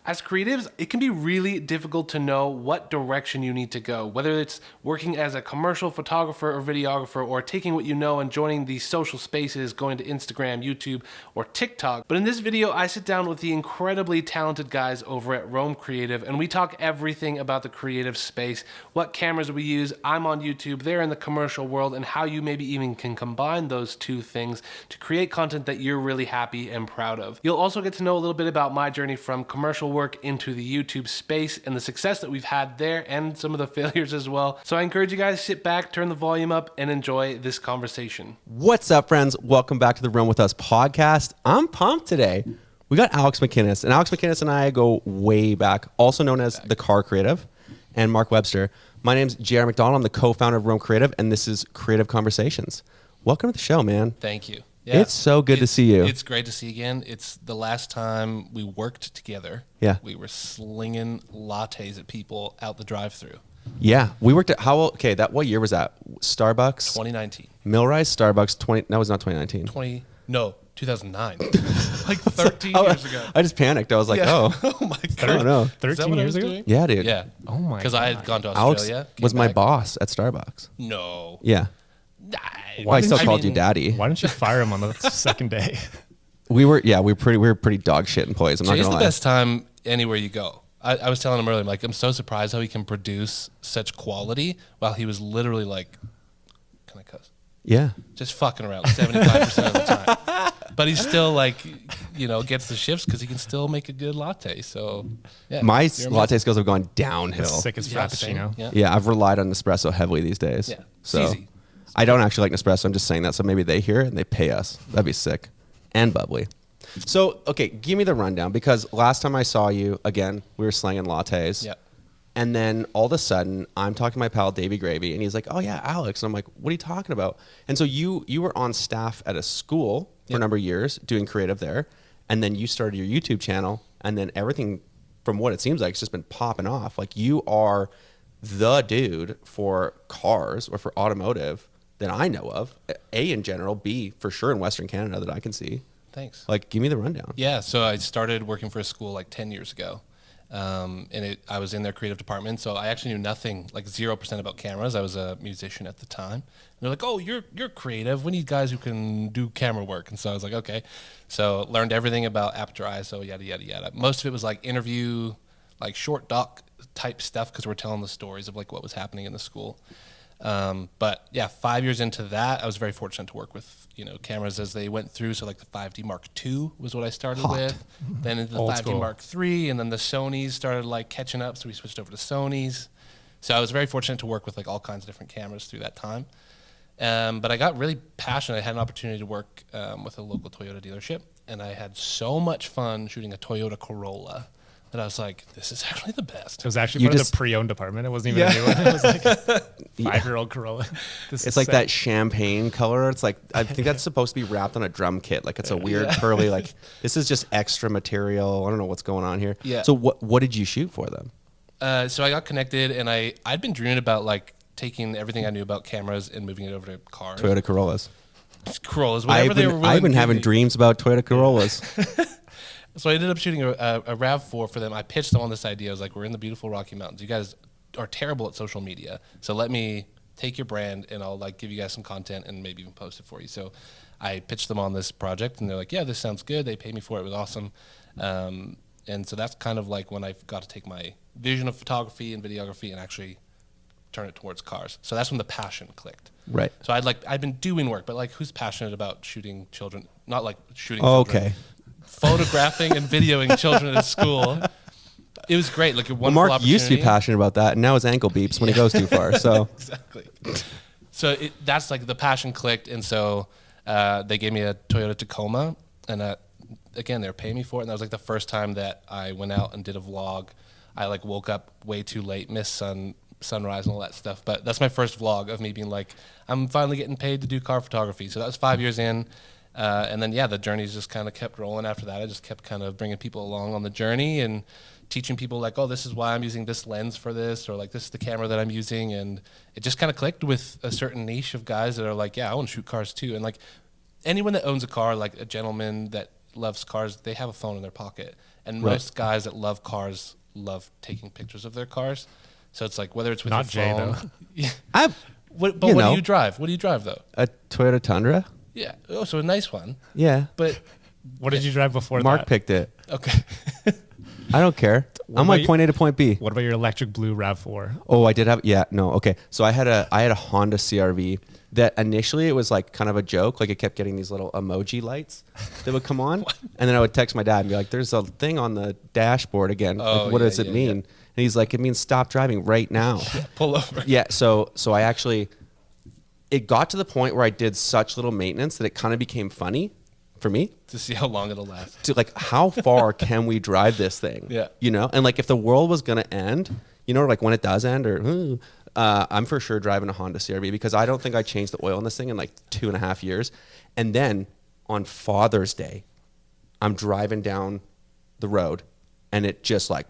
As creatives, it can be really difficult to know what direction you need to go, whether it's working as a commercial photographer or videographer, or taking what you know and joining these social spaces, going to Instagram, YouTube, or TikTok. But in this video, I sit down with the incredibly talented guys over at Rome Creative, and we talk everything about the creative space, what cameras we use. I'm on YouTube, they're in the commercial world, and how you maybe even can combine those two things to create content that you're really happy and proud of. You'll also get to know a little bit about my journey from commercial work into the YouTube space and the success that we've had there and some of the failures as well. So I encourage you guys to sit back, turn the volume up, and enjoy this conversation. What's up, friends? Welcome back to the Run With Us podcast. I'm pumped today. We got Alex McInnes, and Alex McInnes and I go way back, also known as The Car Creative, and Mark Webster. My name's J.R. McDonald. I'm the co-founder of Rome Creative, and this is Creative Conversations. Welcome to the show, man. Thank you. Yeah. It's so good to see you. It's great to see you again. It's the last time we worked together. Yeah. We were slinging lattes at people out the drive-thru. Yeah. We worked at, what year was that? Starbucks? 2019. Millrise, Starbucks, that was not 2019. 2009. Like 13 years ago. I just panicked. I was like, oh my God. I don't know. 13 years ago? Doing? Yeah, dude. Yeah. Oh my God. Because I had gone to Alex Australia. was my boss at Starbucks. No. Yeah. Well, I still called you daddy. Why didn't you fire him on the second day? We were pretty dog shit employees. I'm not Jay's gonna the lie. best time anywhere you go. I was telling him earlier, I'm so surprised how he can produce such quality while he was literally like, can I cuss? Yeah. Just fucking around 75% of the time. But he's still like, gets the shifts because he can still make a good latte. So yeah, My latte skills have gone downhill. The sickest frappuccino. Yeah. Yeah, I've relied on Nespresso heavily these days. Yeah. So It's easy. I don't actually like Nespresso. I'm just saying that so maybe they hear it and they pay us. That'd be sick. And bubbly. So, okay, give me the rundown, because last time I saw you, again, we were slanging lattes. Yeah. And then all of a sudden, I'm talking to my pal, Davey Gravy, and he's like, oh, yeah, Alex. And I'm like, what are you talking about? And so you were on staff at a school for a number of years doing creative there. And then you started your YouTube channel. And then everything, from what it seems like, it's just been popping off. Like, you are the dude for cars or for automotive that I know of. A, in general. B, for sure in Western Canada that I can see. Thanks. Like, give me the rundown. Yeah, so I started working for a school like 10 years ago. I was in their creative department, so I actually knew nothing, like 0% about cameras. I was a musician at the time. And they're like, oh, you're creative. We need guys who can do camera work. And so I was like, okay. So learned everything about aperture, ISO, yada, yada, yada. Most of it was like interview, like short doc type stuff, because we're telling the stories of like what was happening in the school. But yeah, 5 years into that, I was very fortunate to work with, cameras as they went through. So like the 5D Mark II was what I started with, then into the Old 5D school. Mark III, and then the Sonys started like catching up. So we switched over to Sonys. So I was very fortunate to work with like all kinds of different cameras through that time. But I got really passionate. I had an opportunity to work with a local Toyota dealership, and I had so much fun shooting a Toyota Corolla that I was like, this is actually the best. It was actually part of the pre-owned department. It wasn't even a new one. It was like a 5-year-old Corolla. It's like that champagne color. It's like, I think that's supposed to be wrapped on a drum kit. Like, it's a weird curly, like, this is just extra material. I don't know what's going on here. Yeah. So what did you shoot for them? So I got connected, and I'd been dreaming about like taking everything I knew about cameras and moving it over to cars. Toyota Corollas. Corollas, whatever they were willing I've been to give having me. dreams about Toyota Corollas. So I ended up shooting a RAV4 for them. I pitched them on this idea. I was like, we're in the beautiful Rocky Mountains. You guys are terrible at social media, so let me take your brand and I'll like give you guys some content and maybe even post it for you. So I pitched them on this project, and they're like, yeah, this sounds good. They paid me for it. It was awesome. And so that's kind of like when I got to take my vision of photography and videography and actually turn it towards cars. So that's when the passion clicked. Right. So I'd been doing work, but like, who's passionate about shooting children? Not like shooting children. Okay. Photographing and videoing children at school. It was great. Like a wonderful Mark opportunity. used to be passionate about that, and now his ankle beeps when he goes too far. So Exactly. So that's like the passion clicked, and so they gave me a Toyota Tacoma, and again, they were paying me for it, and that was like the first time that I went out and did a vlog. I like woke up way too late, missed sunrise and all that stuff, but that's my first vlog of me being like, I'm finally getting paid to do car photography. So that was 5 years in. And then, the journeys just kind of kept rolling after that. I just kept kind of bringing people along on the journey and teaching people like, oh, this is why I'm using this lens for this, or like, this is the camera that I'm using. And it just kind of clicked with a certain niche of guys that are like, yeah, I want to shoot cars too. And like anyone that owns a car, like a gentleman that loves cars, they have a phone in their pocket. And Right. most guys that love cars love taking pictures of their cars. So it's like whether it's with Not your Jay, phone. though. Yeah. I What You do know. you drive? What do you drive though? a Toyota Tundra. Yeah. Oh, so a nice one. Yeah, But What did you drive before Mark that? picked it. okay. I don't care. What I'm about like you- point A to point B. What about your electric blue RAV4? Oh, I did have. Yeah, no, okay. So I had a Honda CRV that initially it was like kind of a joke. Like it kept getting these little emoji lights that would come on, and then I would text my dad and be like, "There's a thing on the dashboard again. Oh, Like, what yeah, does it yeah, mean?" yeah. And he's like, "It means stop driving right now." Pull over. Yeah. So I actually, it got to the point where I did such little maintenance that it kind of became funny for me. To see how long it'll last. To like, how far can we drive this thing? Yeah. You know, and like if the world was gonna end, you know, like when it does end, or I'm for sure driving a Honda CRV because I don't think I changed the oil in this thing in like 2.5 years. And then on Father's Day, I'm driving down the road, and it just like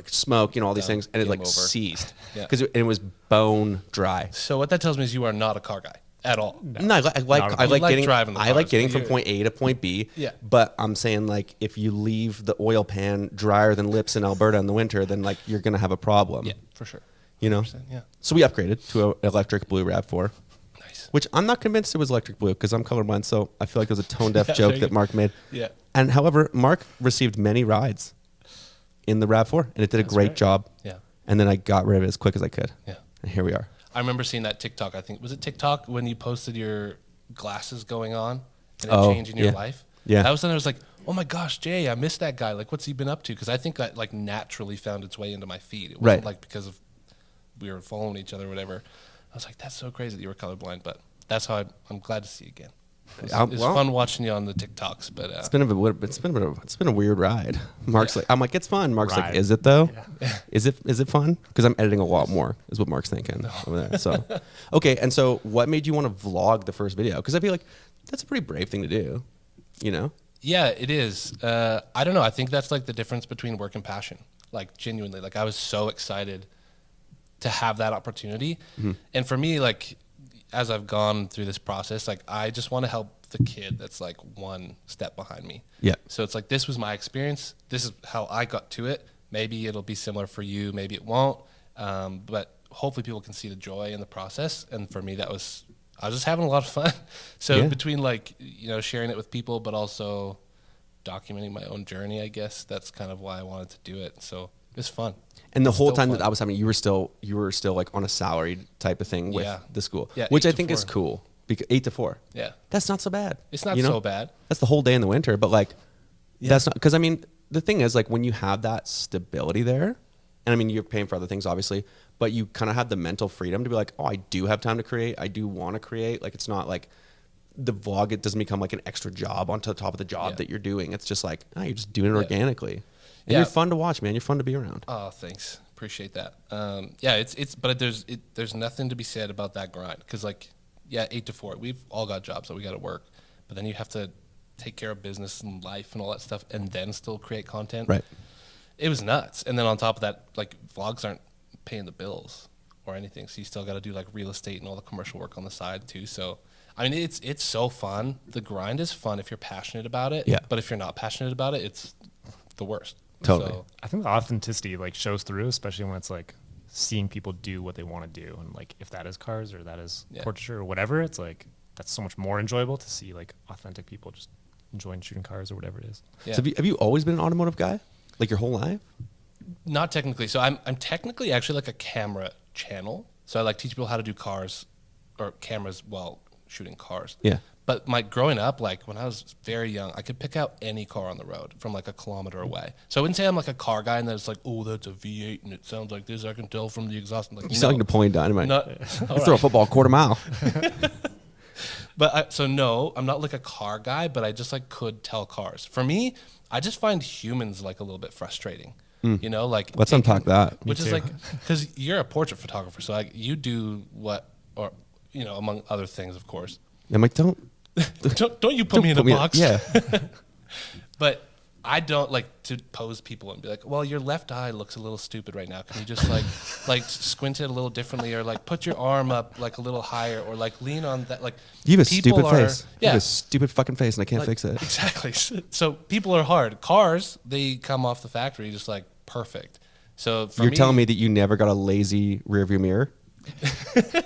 smoke, you know, all these Done. things, and it Game like over. ceased Yeah. because it was bone dry. So what that tells me is you are not a car guy at all. No, I Not at like all. I You like like getting driving the I like cars, getting but from you're- point A to point B. Yeah. But I'm saying like if you leave the oil pan drier than lips in Alberta in the winter, then like you're gonna have a problem. Yeah, for sure. You know. Yeah. So we upgraded to an electric blue RAV4, Nice. which I'm not convinced it was electric blue because I'm colorblind. So I feel like it was a tone deaf Yeah, joke there you that go. Mark made. Yeah. And however, Mark received many rides in the RAV4, and it did a great great. job. Yeah. And then I got rid of it as quick as I could. Yeah. And here we are. I remember seeing that TikTok. I think was it TikTok when you posted your glasses going on and it Oh, changing your yeah. life. Yeah. That was when I was like, oh my gosh, Jay, I missed that guy. Like, what's he been up to? Because I think that like naturally found its way into my feed. It wasn't Right. like because of we were following each other or whatever. I was like, that's so crazy that you were colorblind. But that's how I'm glad to see you again. It's well- fun watching you on the TikToks, but It's been a weird ride. Mark's like, I'm like, it's fun. Mark's like, Ride. is it though? Is it fun? Because I'm editing a lot more, is what Mark's thinking over there. So, okay. And so, what made you want to vlog the first video? Because I feel like that's a pretty brave thing to do. You know? yeah, it is. I don't know. I think that's like the difference between work and passion. Like genuinely, like I was so excited to have that opportunity. And for me, like as I've gone through this process, like I just want to help the kid that's like one step behind me. Yeah. So it's like, this was my experience. This is how I got to it. Maybe it'll be similar for you. Maybe it won't. But hopefully people can see the joy in the process. And for me, I was just having a lot of fun. So Yeah. between like, you know, sharing it with people, but also documenting my own journey, I guess that's kind of why I wanted to do it. So it's fun. And the It's whole still time fun. that was happening, you were still like on a salaried type of thing with Yeah. the school, Yeah, which 8 I to think is 4. cool. Because 8 to 4, Yeah. that's not so bad. It's not you know? so bad. That's the whole day in the winter, but like, that's not because I mean the thing is like when you have that stability there, and I mean you're paying for other things obviously, but you kind of have the mental freedom to be like, oh, I do have time to create. I do want to create. Like it's not like the vlog. It doesn't become like an extra job on top of the job Yeah. that you're doing. It's just like you're just doing it Yeah. organically, and Yeah. you're fun to watch, man. You're fun to be around. Oh, thanks. Appreciate that. Yeah, but there's nothing to be said about that grind because like, yeah, 8 to 4. We've all got jobs that we got to work, but then you have to take care of business and life and all that stuff, and then still create content. Right. It was nuts. And then on top of that, like vlogs aren't paying the bills or anything, so you still got to do like real estate and all the commercial work on the side too. So I mean, it's so fun. The grind is fun if you're passionate about it. Yeah. But if you're not passionate about it, it's the worst. Totally. So, I think the authenticity like shows through, especially when it's like seeing people do what they want to do, and like if that is cars or that is Yeah. portraiture or whatever, it's like that's so much more enjoyable to see like authentic people just enjoying shooting cars or whatever it is. yeah. So have you always been an automotive guy, like your whole life? Not technically. So I'm technically actually like a camera channel. So I like teach people how to do cars or cameras while shooting cars. Yeah. But growing up, like when I was very young, I could pick out any car on the road from like a kilometer away. So I wouldn't say I'm like a car guy and then it's like, oh, that's a V8 and it sounds like this. I can tell from the exhaust. I'm like, You sound like Napoleon Dynamite. not, Let's all throw a right. football a quarter mile. But no, I'm not like a car guy, but I just like could tell cars. For me, I just find humans like a little bit frustrating. You know, like Let's unpack that. Which is too. like because you're a portrait photographer, so like you do what, or you know, among other things, of course. I'm like, don't Don't you put me in a put me box? Yeah. But I don't like to pose people and be like, well, your left eye looks a little stupid right now. Can you just like squint it a little differently, or like put your arm up like a little higher, or like lean on that? Like, You have a people stupid are- face. You have a stupid fucking face, and I can't like, fix it. Exactly. So people are hard. Cars, they come off the factory just like perfect. So for You're me, telling me that you never got a lazy rear view mirror?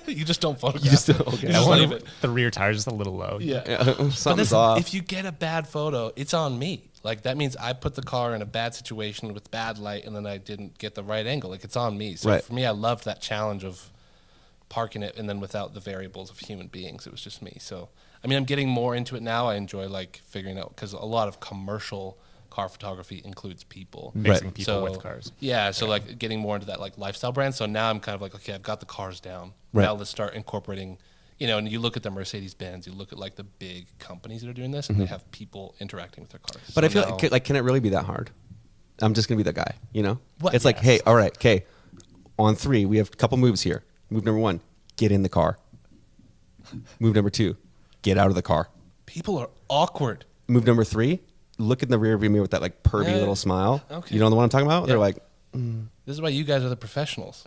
you just don't photograph. You just it. okay. You just leave it. The rear tire is just a little low. Yeah. Yeah, something's listen, off. if you get a bad photo, it's on me. Like, that means I put the car in a bad situation with bad light, and then I didn't get the right angle. Like, it's on me. So Right. for me, I loved that challenge of parking it, and then without the variables of human beings, it was just me. So, I mean, I'm getting more into it now. I enjoy like figuring out, because a lot of commercial car photography includes people. Mixing Right. people So, with cars. Yeah, so like getting more into that like lifestyle brand. So now I'm kind of like, okay, I've got the cars down. Right. Now let's start incorporating, and you look at the Mercedes-Benz, you look at like the big companies that are doing this, and they have people interacting with their cars. But So I feel now- like can it really be that hard? I'm just gonna be that guy, you know? What? It's like, Yes. hey, all right, okay. On 3, we have a couple moves here. Move number 1, get in the car. Move number 2, get out of the car. people are awkward. Move number 3, look in the rear view mirror with that like pervy Yeah. little smile. Okay. You know the one I'm talking about? They're Yeah. like, This is why you guys are the professionals.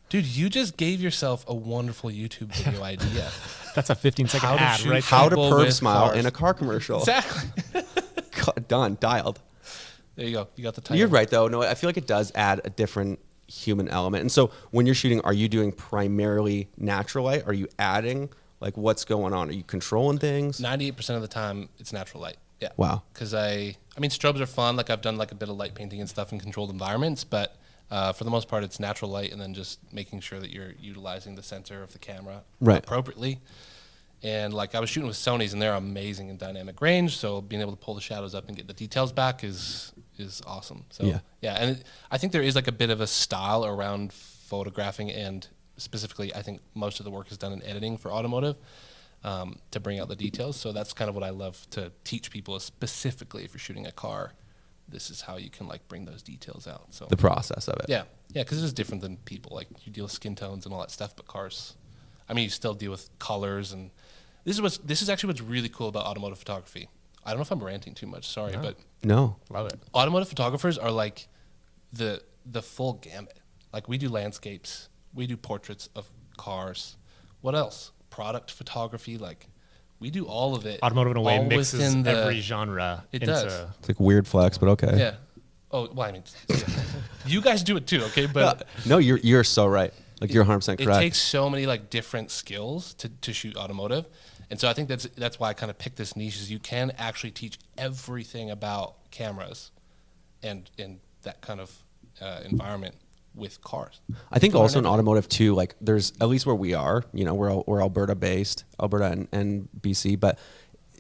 Dude, you just gave yourself a wonderful YouTube video idea. That's a 15-second How to ad shoot right how to People perv with smile cars. in a car commercial. Exactly. Done, dialed. There you go. You got the title. You're right, though. No, I feel like it does add a different human element. And so when you're shooting, are you doing primarily natural light? Are you adding, like, what's going on? Are you controlling things? 98% of the time, it's natural light. Yeah. Wow. Because I mean, strobes are fun. Like, I've done like a bit of light painting and stuff in controlled environments, but for the most part, it's natural light, and then just making sure that you're utilizing the center of the camera Right. appropriately. And like, I was shooting with Sony's, and they're amazing in dynamic range. So being able to pull the shadows up and get the details back is awesome. So Yeah. and I think there is like a bit of a style around photographing, and specifically, I think most of the work is done in editing for automotive. To bring out the details. So that's kind of what I love to teach people, is specifically if you're shooting a car, this is how you can like bring those details out. So The process of it. yeah, because it is different than people. Like, you deal with skin tones and all that stuff, but cars, I mean, you still deal with colors, and this is actually what's really cool about automotive photography. I don't know if I'm ranting too much, sorry, No. but No. Love it. automotive photographers are like the full gamut. Like, we do landscapes, we do portraits of cars. What else? Product photography. Like, we do all of it. Automotive in a way all mixes within the- every genre It into does. It's like weird flex, but okay. Yeah. Oh, well, I mean, you guys do it too, okay? But No, you're so right. Like, you're 100% it correct. takes so many like different skills to shoot automotive, and so I think that's why I kind of picked this niche, is you can actually teach everything about cameras and that kind of environment with cars. I think Learn also in everything. automotive too, like there's, at least where we are, you know, we're Alberta based, Alberta and BC, but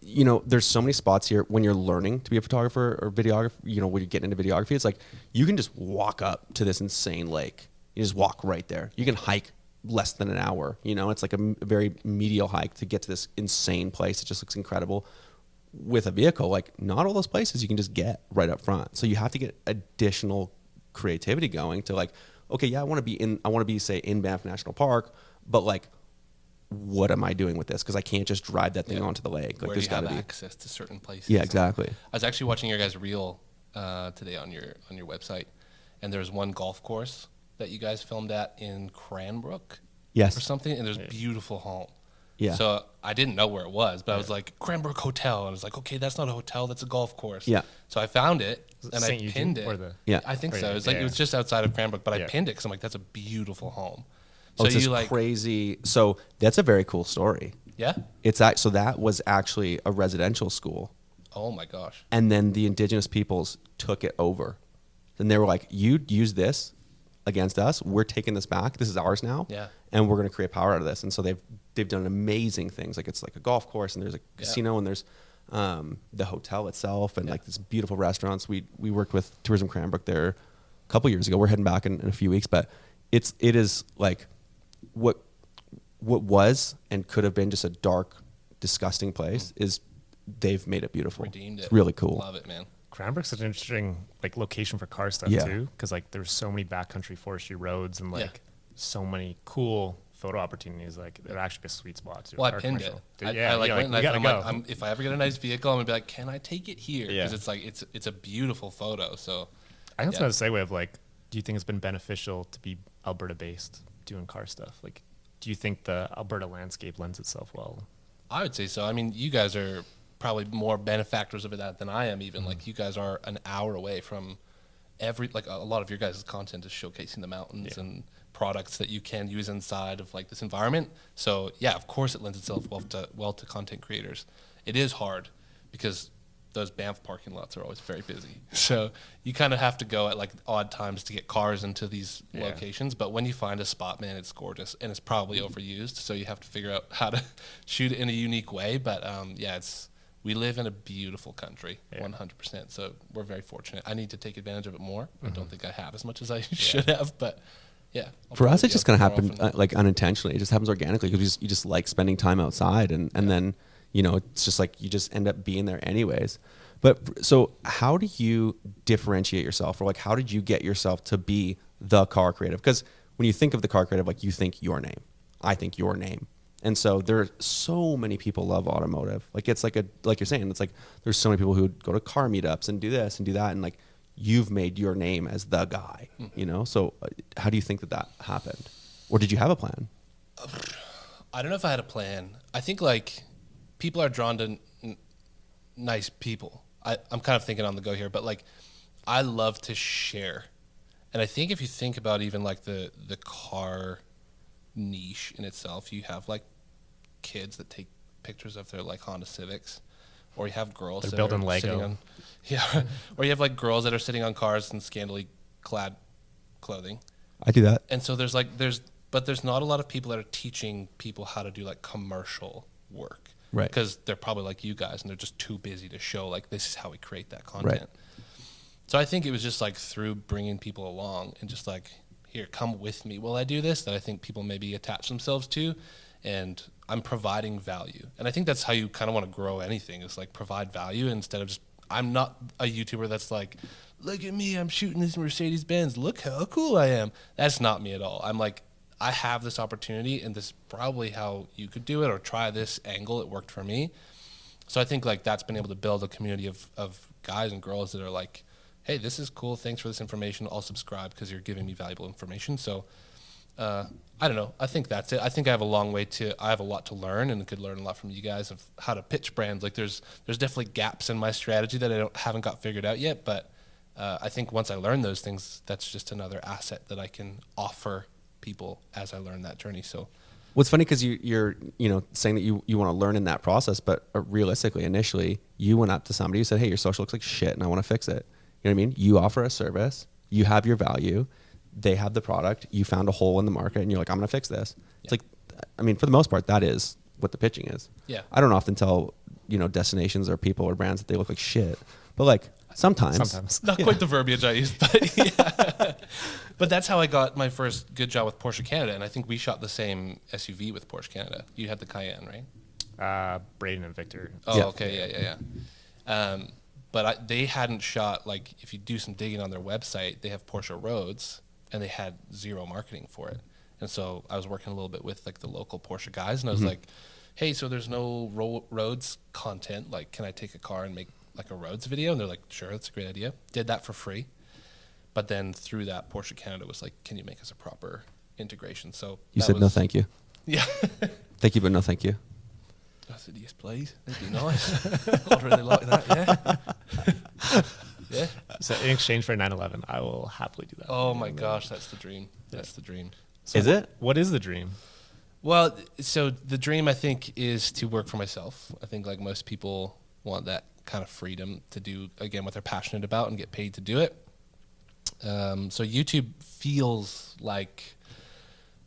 you know, there's so many spots here when you're learning to be a photographer or videographer, you know, when you're getting into videography, it's like you can just walk up to this insane lake. You just walk right there. You can hike less than an hour, you know, it's like a very medial hike to get to this insane place. It just looks incredible. With a vehicle, like not all those places you can just get right up front. So you have to get additional creativity going to like, okay, yeah, I want to be say in Banff National Park, but like, what am I doing with this? Because I can't just drive that thing Yeah. onto the lake. Like, Where there's do you got to have be. access to certain places? Yeah, exactly. I was actually watching your guys' reel today on your website, and there's one golf course that you guys filmed at in Cranbrook Yes. or something, and there's beautiful home. Yeah. So I didn't know where it was, but I was like, Cranbrook Hotel. And I was like, okay, that's not a hotel, that's a golf course. Yeah. So I found it, it and St. I Eugene pinned it. or the- Yeah. I think Or so. the- It was like, yeah. it was just outside of Cranbrook, but I Yeah. pinned it because I'm like, that's a beautiful home. Oh, So it's this you like, crazy. So that's a very cool story. yeah? So that was actually a residential school. Oh my gosh. And then the indigenous peoples took it over. And they were like, you use this against us. We're taking this back. This is ours now. Yeah. And we're going to create power out of this. And so they've done amazing things. Like, it's like a golf course, and there's a casino, and there's the hotel itself, and like this beautiful restaurants. We worked with Tourism Cranbrook there a couple years ago. We're heading back in a few weeks, but it is like what was and could have been just a dark, disgusting place is they've made it beautiful. Redeemed it. It's really cool. Love it, man. Cranbrook's such an interesting like location for car stuff Yeah. too, because like there's so many backcountry forestry roads and like Yeah. so many cool photo opportunities, like it'd actually be a sweet spot to Well, I our pinned commercial. it. Yeah, I like you're went you and gotta I'm go. like, if I ever get a nice vehicle, I'm gonna be like, can I take it here? Yeah. Because it's like it's a beautiful photo. So I think it's yeah. another segue of like, do you think it's been beneficial to be Alberta based doing car stuff? Like, do you think the Alberta landscape lends itself well? I would say so. I mean, you guys are probably more benefactors of that than I am. Even like you guys are an hour away from like a lot of your guys' content is showcasing the mountains and products that you can use inside of like this environment. So yeah, of course it lends itself well to content creators. It is hard because those Banff parking lots are always very busy. So you kind of have to go at like odd times to get cars into these locations. But when you find a spot, man, it's gorgeous and it's probably overused. So you have to figure out how to shoot it in a unique way. But we live in a beautiful country, 100%. So we're very fortunate. I need to take advantage of it more. I don't think I have as much as I should have, but yeah. For us, it's just going to happen like unintentionally. It just happens organically because you just like spending time outside, and then it's just like you just end up being there anyways. But so how do you differentiate yourself, or like how did you get yourself to be the car creative? Because when you think of the car creative, like you think your name, I think your name. And so there are so many people love automotive. Like it's like you're saying, it's like there's so many people who go to car meetups and do this and do that, and like you've made your name as the guy, So how do you think that happened, or did you have a plan? I don't know if I had a plan. I think like people are drawn to nice people. I'm kind of thinking on the go here, but like I love to share, and I think if you think about even like the car niche in itself, you have like kids that take pictures of their like Honda Civics, or you have girls They're that building are Lego. sitting on, or you have like girls that are sitting on cars in scantily clad clothing. I do that. And so there's not a lot of people that are teaching people how to do like commercial work, right? Because they're probably like you guys and they're just too busy to show like this is how we create that content. Right. So I think it was just like through bringing people along and just like, here, come with me while I do this, that I think people maybe attach themselves to, and I'm providing value. And I think that's how you kind of want to grow anything, is like provide value instead of just, I'm not a YouTuber that's like, look at me, I'm shooting this Mercedes Benz, look how cool I am. That's not me at all. I'm like, I have this opportunity and this is probably how you could do it, or try this angle, it worked for me. So I think like that's been able to build a community of guys and girls that are like, hey, this is cool, thanks for this information, I'll subscribe because you're giving me valuable information. So I don't know, I think that's it. I think I have a lot to learn, and could learn a lot from you guys of how to pitch brands. Like there's definitely gaps in my strategy that I haven't got figured out yet, but I think once I learn those things, that's just another asset that I can offer people as I learn that journey. So what's funny, because you're saying that you want to learn in that process, but realistically, initially, you went up to somebody who said, hey, your social looks like shit and I want to fix it. You know what I mean? You offer a service, you have your value, they have the product, you found a hole in the market, and you're like, I'm going to fix this. It's like, I mean, for the most part, that is what the pitching is. Yeah. I don't often tell, destinations or people or brands that they look like shit, but like sometimes. Not quite the verbiage I used, but yeah. But that's how I got my first good job with Porsche Canada, and I think we shot the same SUV with Porsche Canada. You had the Cayenne, right? Braden and Victor. Oh, Yeah. okay, yeah. But they hadn't shot, like, if you do some digging on their website, they have Porsche Roads, and they had zero marketing for it. And so I was working a little bit with like the local Porsche guys, and I was like, hey, so there's no roads content. Like, can I take a car and make like a roads video? And they're like, sure, that's a great idea. Did that for free. But then through that, Porsche Canada was like, can you make us a proper integration? So You said no thank you. Yeah. Thank you, but no thank you. I said, yes, please. That'd be nice. I'd really like that, yeah. Yeah. So in exchange for a 911, I will happily do that. Oh my gosh, that's the dream. That's the dream. So Is it? What is the dream? Well, so the dream, I think, is to work for myself. I think like most people want that kind of freedom to do, again, what they're passionate about and get paid to do it. So YouTube feels like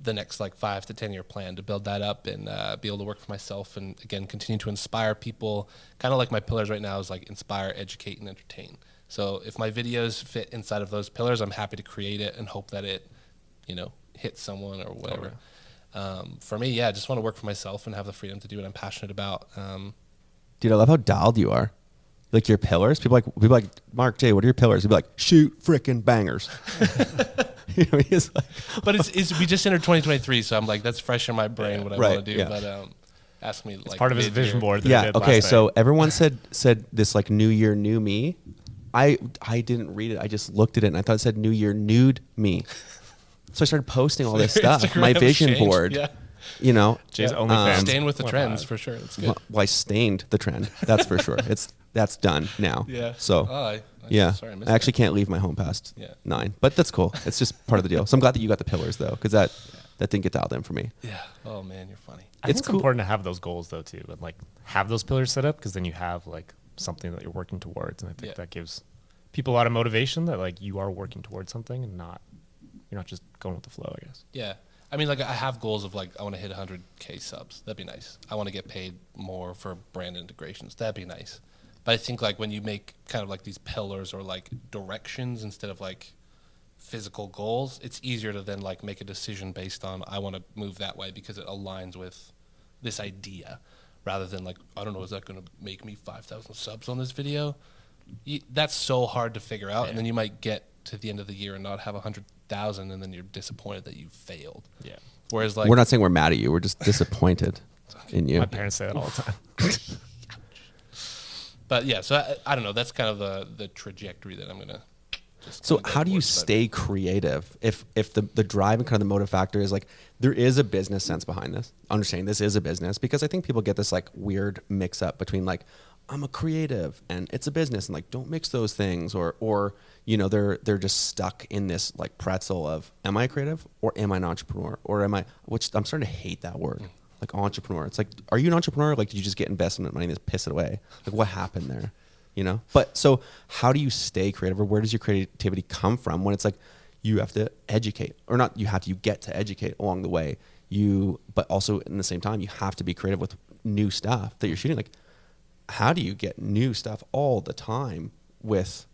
the next like 5 to 10 year plan to build that up and be able to work for myself and, again, continue to inspire people. Kind of like my pillars right now is like inspire, educate, and entertain. So if my videos fit inside of those pillars, I'm happy to create it and hope that it, hits someone or whatever. For me, yeah, I just want to work for myself and have the freedom to do what I'm passionate about. Dude, I love how dialed you are. Like your pillars, people like, Mark J, what are your pillars? You'd be like, shoot frickin' bangers. You know, he's like, But it's we just entered 2023, so I'm like, that's fresh in my brain what I Right, want to do. yeah. But ask me like Part of his mid-year. vision board. That he yeah. did Okay. last So night. everyone said this like New Year, new me. I didn't read it. I just looked at it and I thought it said New Year, nude me. So I started posting all this stuff. Instagram My has vision changed, board. Yeah. You know, Jay's Yeah. OnlyFans. Staying with the went trends live. for sure. That's good. well, I stained the trend. That's for sure. That's done now. Yeah. So Oh, yeah, sorry, I missed I actually that. can't leave my home past Yeah. 9, but that's cool. It's just part of the deal. So I'm glad that you got the pillars though, because that didn't get dialed in for me. Yeah. Oh man, you're funny. I think It's it's cool. important to have those goals though too, and like have those pillars set up because then you have like something that you're working towards, and I think Yeah. that gives people a lot of motivation that like you are working towards something and you're not just going with the flow, I guess. Yeah. I mean, like I have goals of like I want to hit 100K subs. That'd be nice. I want to get paid more for brand integrations. That'd be nice. But I think like when you make kind of like these pillars or like directions instead of like physical goals, it's easier to then like make a decision based on I want to move that way because it aligns with this idea rather than like, I don't know, is that going to make me 5,000 subs on this video? That's so hard to figure out. And then you might get to the end of the year and not have 100,000 and then you're disappointed that you failed. Yeah. Whereas like We're not saying we're mad at you. We're just disappointed in you. My parents say that all the time. But yeah, so I don't know. That's kind of the trajectory that I'm gonna. Just So kinda go how do you towards, but- stay creative if the drive and kind of the motive factor is like there is a business sense behind this, understanding this is a business, because I think people get this like weird mix up between like I'm a creative and it's a business and like don't mix those things, or you know they're just stuck in this like pretzel of am I a creative or am I an entrepreneur or am I, which I'm starting to hate that word. Like entrepreneur. It's like, are you an entrepreneur? Like, did you just get investment money and just piss it away? Like, what happened there? You know? But so how do you stay creative, or where does your creativity come from when it's like you have to educate, or not you have to, you get to educate along the way. But also in the same time, you have to be creative with new stuff that you're shooting. Like, how do you get new stuff all the time with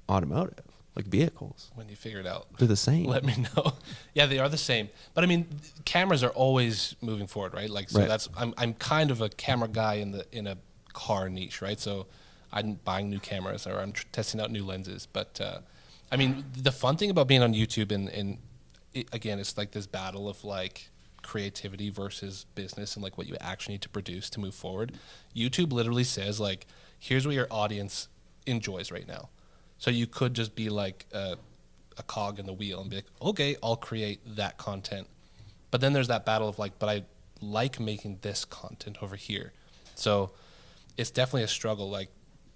automotive? Like vehicles? When you figure it out, They're the same. let me know. Yeah, they are the same. But I mean, cameras are always moving forward, right? Like, so Right. that's I'm kind of a camera guy in a car niche, right? So I'm buying new cameras or I'm testing out new lenses. But I mean, the fun thing about being on YouTube and again, it's like this battle of like creativity versus business and like what you actually need to produce to move forward. YouTube literally says like, here's what your audience enjoys right now. So you could just be like a cog in the wheel and be like, okay, I'll create that content. But then there's that battle of like, but I like making this content over here. So it's definitely a struggle. Like,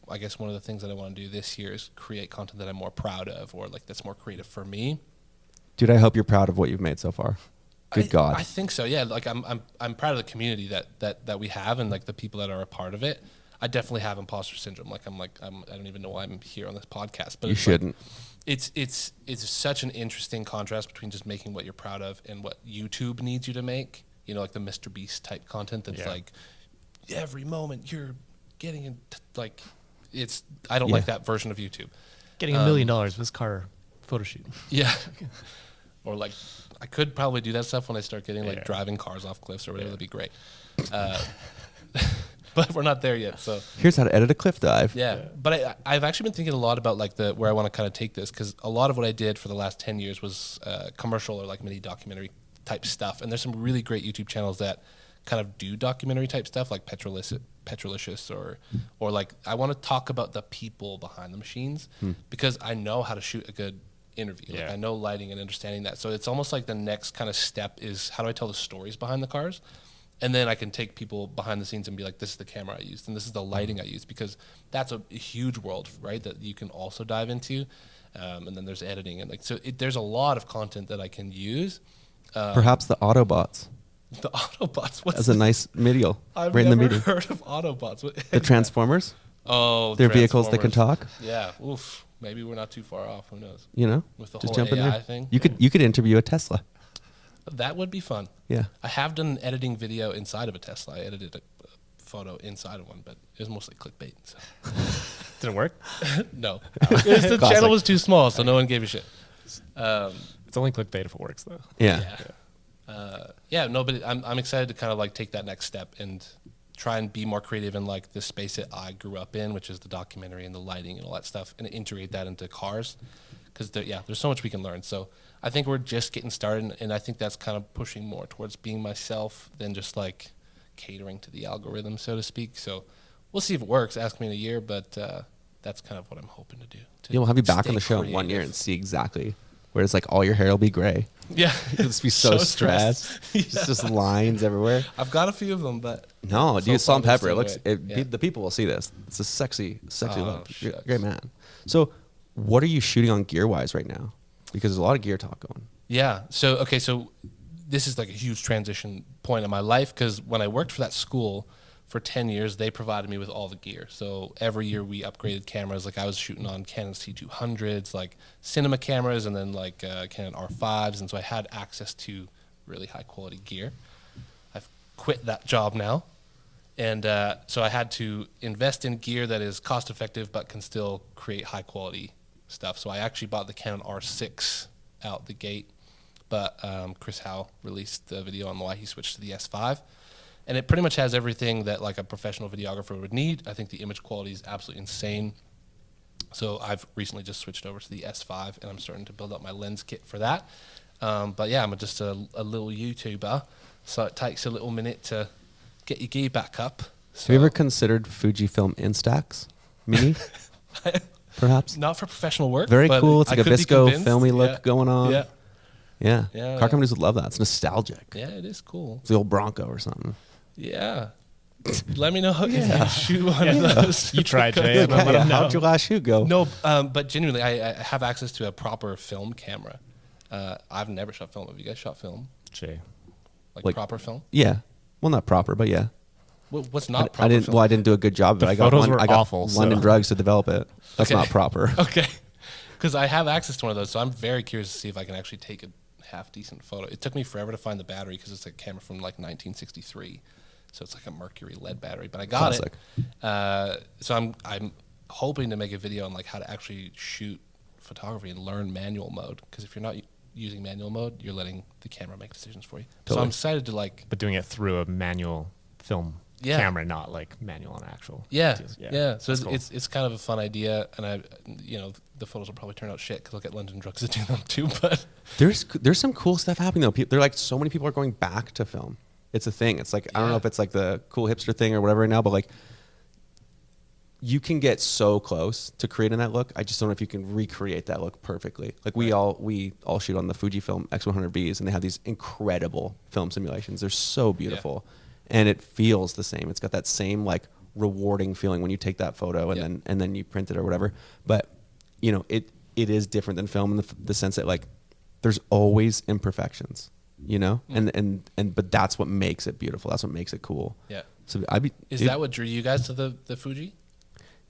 I guess one of the things that I want to do this year is create content that I'm more proud of, or like that's more creative for me. Dude, I hope you're proud of what you've made so far. Good God. I think so. Yeah. Like I'm proud of the community that we have and like the people that are a part of it. I definitely have imposter syndrome. I don't even know why I'm here on this podcast, but You it's shouldn't. Like, it's such an interesting contrast between just making what you're proud of and what YouTube needs you to make. You know, like the Mr. Beast type content that's Yeah. like every moment you're getting in, like it's. I don't Yeah. like that version of YouTube. Getting $1 million with this car photo shoot. Yeah. Or like, I could probably do that stuff when I start getting like Yeah. driving cars off cliffs or whatever. That'd be great. But we're not there yet. So Here's how to edit a cliff dive. yeah. But I've actually been thinking a lot about like where I want to kind of take this, because a lot of what I did for the last 10 years was commercial or like mini documentary type stuff. And there's some really great YouTube channels that kind of do documentary type stuff, like Petrolicious or like I want to talk about the people behind the machines because I know how to shoot a good interview. Like Yeah. I know lighting and understanding that. So it's almost like the next kind of step is how do I tell the stories behind the cars? And then I can take people behind the scenes and be like, this is the camera I used and this is the lighting I used, because that's a huge world, right, that you can also dive into. And then there's editing and like, so there's a lot of content that I can use. Perhaps the Autobots The Autobots. What's as a nice medial I've right in the never meeting. heard of Autobots. The Transformers, Oh, they're vehicles that can Transformers. talk. Yeah. Oof. Maybe we're not too far off. Who knows? You know, With the just whole jump in AI there. thing. You could interview a Tesla. That would be fun. Yeah. I have done an editing video inside of a Tesla. I edited a photo inside of one, but it was mostly clickbait. So. Did it work? No. The channel was too small, so no one gave a shit. It's only clickbait if it works, though. Yeah. Yeah, no, but I'm excited to kind of like take that next step and try and be more creative in like the space that I grew up in, which is the documentary and the lighting and all that stuff, and integrate that into cars. because there's so much we can learn. So I think we're just getting started, and I think that's kind of pushing more towards being myself than just like catering to the algorithm, so to speak. So we'll see if it works. Ask me in a year, but that's kind of what I'm hoping to do. We'll have you back stay on the show in 1 creative. year and see exactly where it's like all your hair will be gray. Yeah, You'll just be so stressed. It's just lines everywhere. I've got a few of them, but No, so dude, salt and far, pepper. It looks. still away. The people will see this. It's a sexy Oh, look. You're a shucks. great man. So, what are you shooting on gear wise right now? Because there's a lot of gear talk going. Yeah. So this is like a huge transition point in my life, because when I worked for that school for 10 years, they provided me with all the gear. So every year we upgraded cameras. Like I was shooting on Canon C200s, like cinema cameras, and then like Canon R5s. And so I had access to really high quality gear. I've quit that job now. And so I had to invest in gear that is cost effective but can still create high quality stuff. So I actually bought the Canon R6 out the gate, but Chris Howe released the video on why he switched to the S5. And it pretty much has everything that like a professional videographer would need. I think the image quality is absolutely insane. So I've recently just switched over to the S5, and I'm starting to build up my lens kit for that. But yeah, I'm just a little YouTuber, so it takes a little minute to get your gear back up. So Have you ever considered Fujifilm Instax Mini? Perhaps. not for professional work. Very but cool. It's like I a could be visco convinced. filmy look Yeah. going on. Yeah, Yeah. Yeah, Car yeah. companies would love that. It's nostalgic. yeah, it is cool. It's the old Bronco or something. Yeah. Let me know if you can shoot one of those. You tried, Jay. I'm Yeah, let him know. how'd your last shoot go? No, but genuinely, I have access to a proper film camera. I've never shot film. Have you guys shot film? Jay. Like proper film? Yeah. Well, not proper, but yeah. What's not proper I didn't. film? Well, I didn't do a good job. But The I got photos were I got awful, London so- drugs to develop it. That's Okay. not proper. Okay. Because I have access to one of those, so I'm very curious to see if I can actually take a half decent photo. It took me forever to find the battery because it's a camera from like 1963, so it's like a mercury lead battery. But I got Classic. it. So I'm hoping to make a video on like how to actually shoot photography and learn manual mode. Because if you're not using manual mode, you're letting the camera make decisions for you. So Totally. I'm excited to like. But doing it through a manual film Yeah. camera, not like manual on actual. Yeah, deals. yeah. So That's cool. it's kind of a fun idea, and the photos will probably turn out shit because I'll get London drugs to do them too. But There's some cool stuff happening though. They're like so many people are going back to film. It's a thing. It's like I don't know Yeah. if it's like the cool hipster thing or whatever right now, but like you can get so close to creating that look. I just don't know if you can recreate that look perfectly. Like we all shoot on the Fujifilm X100Vs, and they have these incredible film simulations. They're so beautiful, and it feels the same. It's got that same like rewarding feeling when you take that photo and then you print it or whatever. But you know, it is different than film in the sense that like there's always imperfections, you know, and but that's what makes it beautiful. That's what makes it cool. yeah, So is that what drew you guys to the Fuji?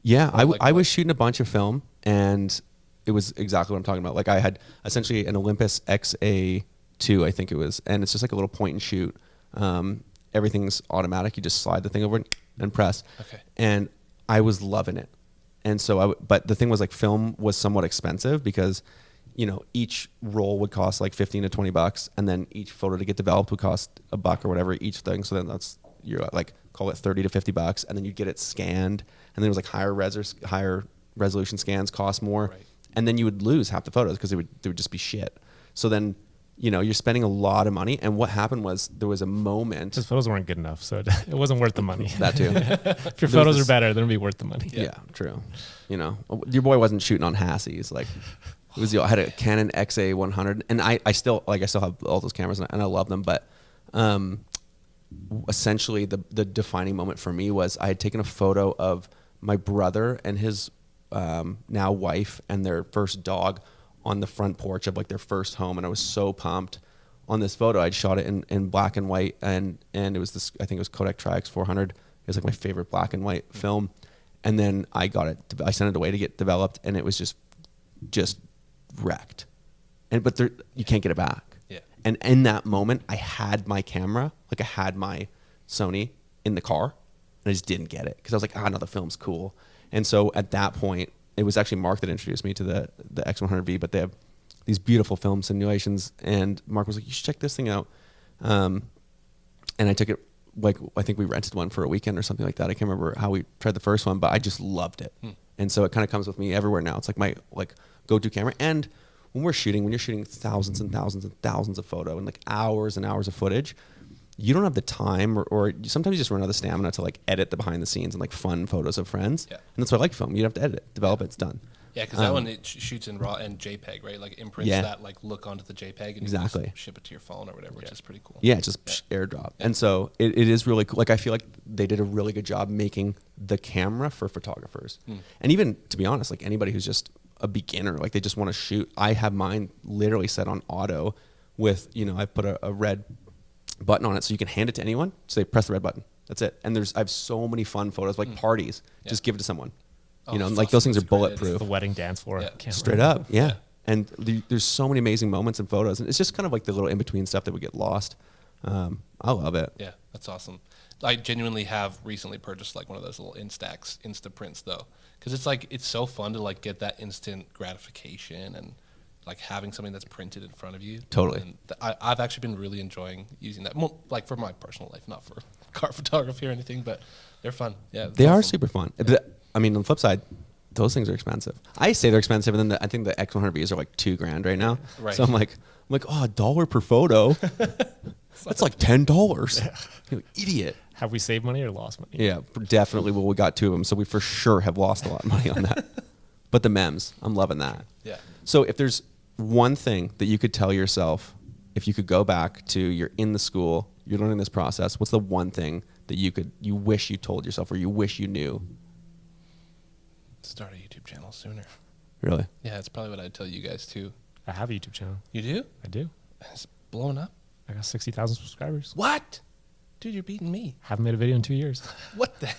Yeah, Or like I what? was shooting a bunch of film, and it was exactly what I'm talking about. Like I had essentially an Olympus XA2, I think it was, and it's just like a little point and shoot. Everything's automatic. You just slide the thing over and press. Okay. And I was loving it. And so but the thing was like film was somewhat expensive because, you know, each roll would cost like 15 to 20 bucks, and then each photo to get developed would cost $1 or whatever each thing. So then you're like call it 30 to 50 bucks, and then you'd get it scanned, and then it was like higher resolution scans cost more, Right. and then you would lose half the photos because they would just be shit. So then, you know, you're spending a lot of money, and what happened was there was a moment. His photos weren't good enough, so it wasn't worth the money. That too. If your There was photos this- are better, then it'll be worth the money. Yeah, true. You know, your boy wasn't shooting on Hassies. Like, it was I had a Canon XA100, and I still have all those cameras, and I love them. But essentially, the defining moment for me was I had taken a photo of my brother and his now wife and their first dog on the front porch of like their first home, and I was so pumped on this photo. I'd shot it in black and white, and it was this, I think it was Kodak Tri-X 400. It was like my favorite black and white film. And then I sent it away to get developed, and it was just wrecked. But you can't get it back. Yeah. And in that moment, I had my camera, like I had my Sony in the car, and I just didn't get it because I was like, no, the film's cool. And so at that point, it was actually Mark that introduced me to the X100V, but they have these beautiful film simulations, and Mark was like, you should check this thing out. And I took it, like, I think we rented one for a weekend or something like that. I can't remember how we tried the first one, but I just loved it. And so it kind of comes with me everywhere now. It's like my go-to camera. And when you're shooting thousands and thousands and thousands of photo and like hours and hours of footage, you don't have the time or sometimes you just run out of the stamina to like edit the behind the scenes and like fun photos of friends. Yeah. And that's why I like film. You don't have to edit it, develop it, it's done. Yeah, because that one, it shoots in RAW and JPEG, right? Like imprints that like look onto the JPEG and Exactly. you just ship it to your phone or whatever, which is pretty cool. Yeah, just airdrop. And so it is really cool. Like I feel like they did a really good job making the camera for photographers. And even, to be honest, like anybody who's just a beginner, like they just want to shoot. I have mine literally set on auto with, I put a red button on it so you can hand it to anyone. So they press the red button. That's it. And I have so many fun photos, like parties. Just give it to someone. Like those things are bulletproof. The wedding dance floor. Yeah. Straight up, yeah. And there's so many amazing moments and photos, and it's just kind of like the little in-between stuff that would get lost. I love it. Yeah, that's awesome. I genuinely have recently purchased like one of those little Insta prints though, because it's so fun to like get that instant gratification and like having something that's printed in front of you. Totally. And I've actually been really enjoying using that, like for my personal life, not for car photography or anything, but they're fun. Yeah, They are super fun. Yeah. I mean, on the flip side, those things are expensive. I say they're expensive, and then I think the X100Vs are like $2,000 right now. Right. So I'm like, oh, $1 per photo. That's like $10. You idiot. Have we saved money or lost money? Yeah, definitely. Well, we got 2 of them, so we for sure have lost a lot of money on that. But the memes, I'm loving that. Yeah. So if there's one thing that you could tell yourself, if you could go back to you're in the school, you're learning this process, what's the one thing that you wish you told yourself or you wish you knew? Start a YouTube channel sooner. Really? Yeah, that's probably what I'd tell you guys too. I have a YouTube channel. You do? I do. It's blowing up. I got 60,000 subscribers. What? Dude, you're beating me. Haven't made a video in 2 years. What the?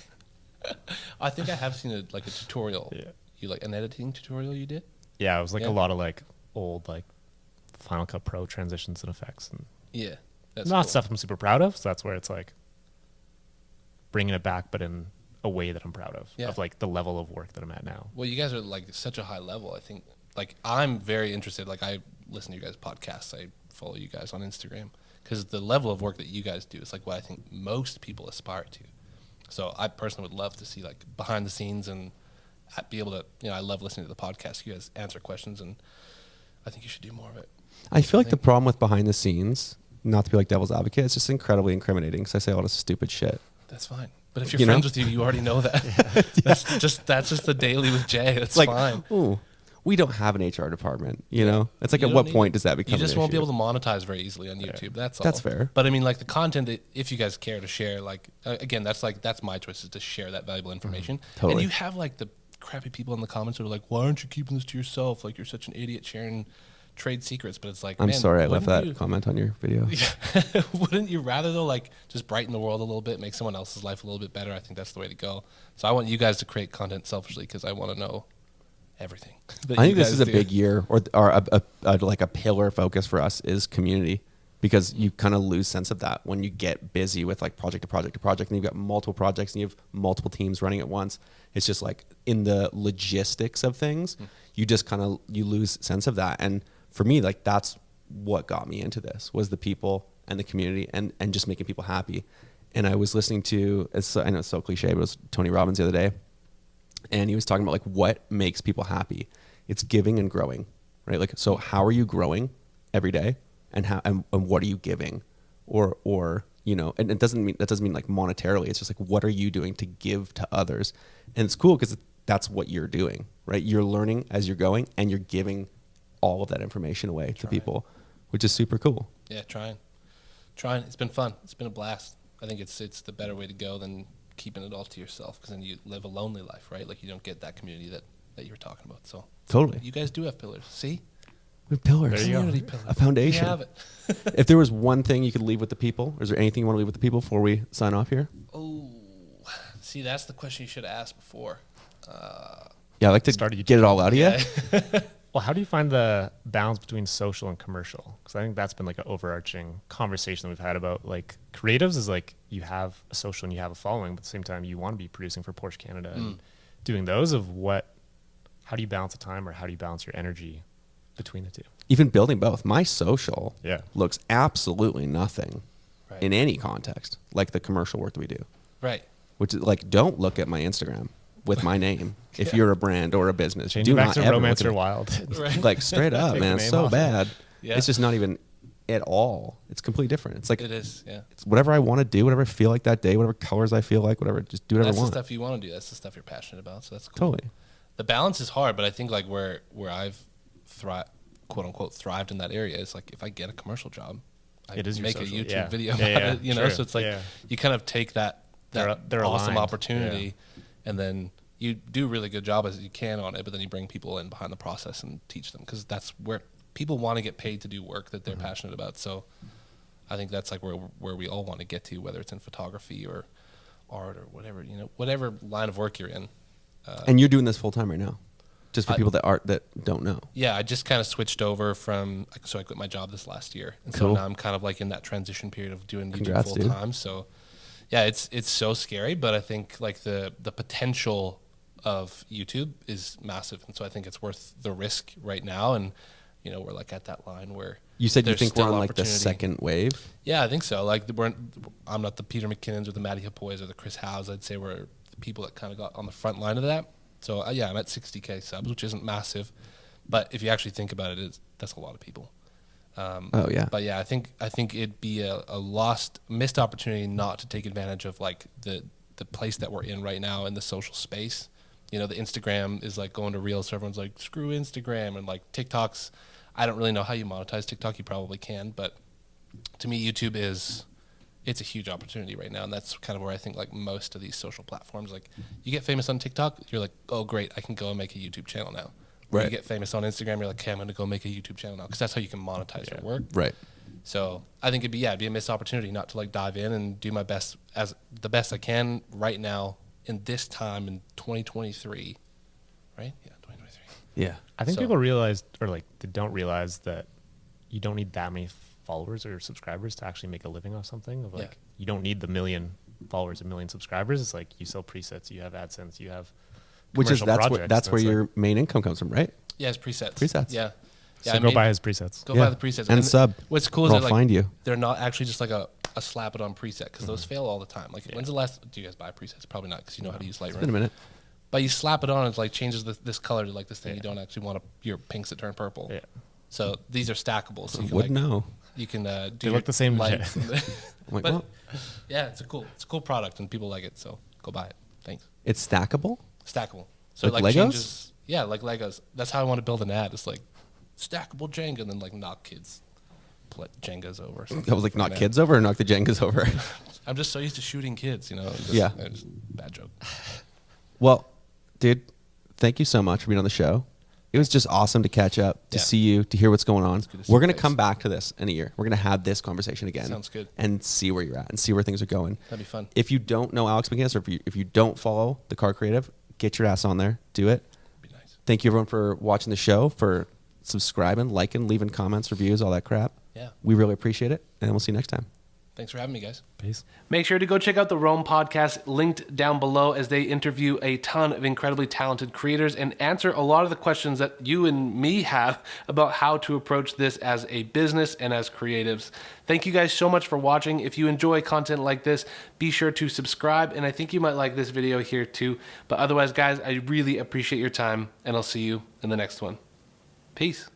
I think I have seen a tutorial. Yeah. You like an editing tutorial you did? Yeah, it was like Yeah. a lot of like old like Final Cut Pro transitions and effects and Yeah. That's not cool. stuff I'm super proud of. So that's where it's like bringing it back, but in a way that I'm proud of, Yeah. of like the level of work that I'm at now. Well, you guys are like such a high level. I think like I'm very interested. Like I listen to you guys' podcasts. I follow you guys on Instagram because the level of work that you guys do is like what I think most people aspire to. So I personally would love to see like behind the scenes and be able to, I love listening to the podcast. You guys answer questions and I think you should do more of it. I feel like the problem with behind the scenes, not to be like devil's advocate, it's just incredibly incriminating because I say all this stupid shit. That's fine. But if you're friends with you, you already know that. That's just the daily with Jay. It's like, fine. ooh, we don't have an HR department, you know? It's like You at don't what need point it. does that become You just an won't be issue? able to monetize very easily on YouTube. That's all. That's fair. But I mean, like the content, if you guys care to share, like again, that's my choice is to share that valuable information. Totally. And you have like the crappy people in the comments who are like, "Why aren't you keeping this to yourself? Like you're such an idiot sharing trade secrets." But it's like, I'm man, sorry I left that wouldn't comment on your video. Wouldn't you rather though, like just brighten the world a little bit, make someone else's life a little bit better? I think that's the way to go. So I want you guys to create content selfishly because I want to know everything. I think this is a big year, or like a pillar focus for us is community, because you kind of lose sense of that when you get busy with like project to project to project, and you've got multiple projects and you have multiple teams running at once. It's just like in the logistics of things, you just you lose sense of that. And for me, like that's what got me into this was the people and the community and just making people happy. And I was listening to, I know it's so cliche, but it was Tony Robbins the other day. And he was talking about like what makes people happy. It's giving and growing, right? Like, so how are you growing every day, and what are you giving, or and that doesn't mean like monetarily. It's just like what are you doing to give to others, and it's cool because that's what you're doing, right? You're learning as you're going, and you're giving all of that information away to people, which is super cool. Yeah, trying. It's been fun. It's been a blast. I think it's the better way to go than keeping it all to yourself, because then you live a lonely life, right? Like you don't get that community that you were talking about. So Totally. you guys do have pillars. See? We have pillars. There you go. Community pillars. A foundation. You have it. If there was one thing you could leave with the people, or is there anything you want to leave with the people before we sign off here? Oh, see, that's the question you should have asked before. Yeah, I like to Start a YouTube get it all out of you. Well, how do you find the balance between social and commercial? Because I think that's been like an overarching conversation that we've had about like creatives is like you have a social and you have a following, but at the same time you want to be producing for Porsche Canada and doing those how do you balance the time, or how do you balance your energy between the two? Even building both. My social Yeah. looks absolutely nothing Right. in any context like the commercial work that we do. Right. Which is like, don't look at my Instagram. with my name. If you're a brand or a business, Change do it back not to ever Romance look or at Wild. Right. like straight up, Take man. the It's name so off. bad. Yeah. It's just not even at all. It's completely different. It's like It is, yeah. it's whatever I want to do, whatever I feel like that day, whatever colors I feel like, whatever. Just do whatever That's I the want. stuff you want to do. That's the stuff you're passionate about. So that's cool. Totally. The balance is hard, but I think like where I've quote unquote thrived in that area is like if I get a commercial job, I It is your make a social- YouTube yeah. video Yeah, about yeah, it, you know. true. So it's like Yeah. you kind of take that They're awesome aligned. opportunity, and then you do a really good job as you can on it, but then you bring people in behind the process and teach them because that's where people want to get paid to do work that they're passionate about. So I think that's like where we all want to get to, whether it's in photography or art or whatever, you know, whatever line of work you're in. And you're doing this full time right now, just for people that don't know. Yeah, I just kind of switched over from, so I quit my job this last year. And Cool. so now I'm kind of like in that transition period of doing YouTube Congrats, full dude. time. So yeah, it's so scary, but I think like the potential of YouTube is massive. And so I think it's worth the risk right now. And, you know, we're like at that line where You said you there's think we're still on like the opportunity. second wave. Yeah, I think so. Like I'm not the Peter McKinnons or the Matty Hapoys or the Chris Howes. I'd say we're the people that kind of got on the front line of that. So yeah, I'm at 60K subs, which isn't massive, but if you actually think about it, that's a lot of people. Oh yeah. But yeah, I think it'd be a missed opportunity not to take advantage of like the place that we're in right now in the social space. You know, the Instagram is like going to Reels, so everyone's like, screw Instagram, and like TikToks. I don't really know how you monetize TikTok. You probably can, but to me, YouTube it's a huge opportunity right now, and that's kind of where I think like most of these social platforms, like you get famous on TikTok, you're like, oh great, I can go and make a YouTube channel now. Or Right. you get famous on Instagram, you're like, okay, I'm going to go make a YouTube channel now, because that's how you can monetize your work. Right. So I think it'd be a missed opportunity not to like dive in and do my best as the best I can right now in this time in 2023, right? Yeah, 2023. Yeah. I think So- people realize, or like they don't realize that you don't need that many followers or subscribers to actually make a living off something. Of like, Yeah. you don't need the 1 million followers, 1 million subscribers. It's like you sell presets, you have AdSense, you have Which is commercial that's projects, where and it's your main income comes from, right? Yeah, it's presets. Presets. Yeah. Yeah, So I go made- buy his presets. Go Yeah. buy the presets And sub. What's cool Or is I'll that like find you. they're not actually just like a slap it on preset because those fail all the time. Like when's the last? Do you guys buy presets? Probably not because you know how to use It's been a Lightroom. minute. But you slap it on, it like changes this color to like this thing you don't actually want your pinks that turn purple. Yeah. So these are stackable. So you can Wouldn't like, know. you can do They look your the same light. legit. I'm like, But- well, Yeah, it's a cool product and people like it. So go buy it. Thanks. it's stackable. Stackable. So Like it like Legos? changes. Yeah, like Legos. That's how I want to build an ad. It's like stackable Jenga and then like knock kids Jengas over. or something I was like, knock that. kids over or knock the Jengas over. I'm just so used to shooting kids, you know. Yeah. Bad joke. Well, dude, thank you so much for being on the show. It was just awesome to catch up, to Yeah. see you, to hear what's going on. good to see We're you going to guys. come back to this in a year. We're going to have this conversation again. Sounds good. And see where you're at and see where things are going. That'd be fun. If you don't know Alex McGinnis or if you don't follow The Car Creative, get your ass on there. Do it. Be nice. Thank you, everyone, for watching the show, for subscribing, liking, leaving comments, reviews, all that crap. Yeah. We really appreciate it. And we'll see you next time. Thanks for having me, guys. Peace. Make sure to go check out the Rome podcast linked down below as they interview a ton of incredibly talented creators and answer a lot of the questions that you and me have about how to approach this as a business and as creatives. Thank you guys so much for watching. If you enjoy content like this, be sure to subscribe, and I think you might like this video here too. But otherwise, guys, I really appreciate your time, and I'll see you in the next one. Peace.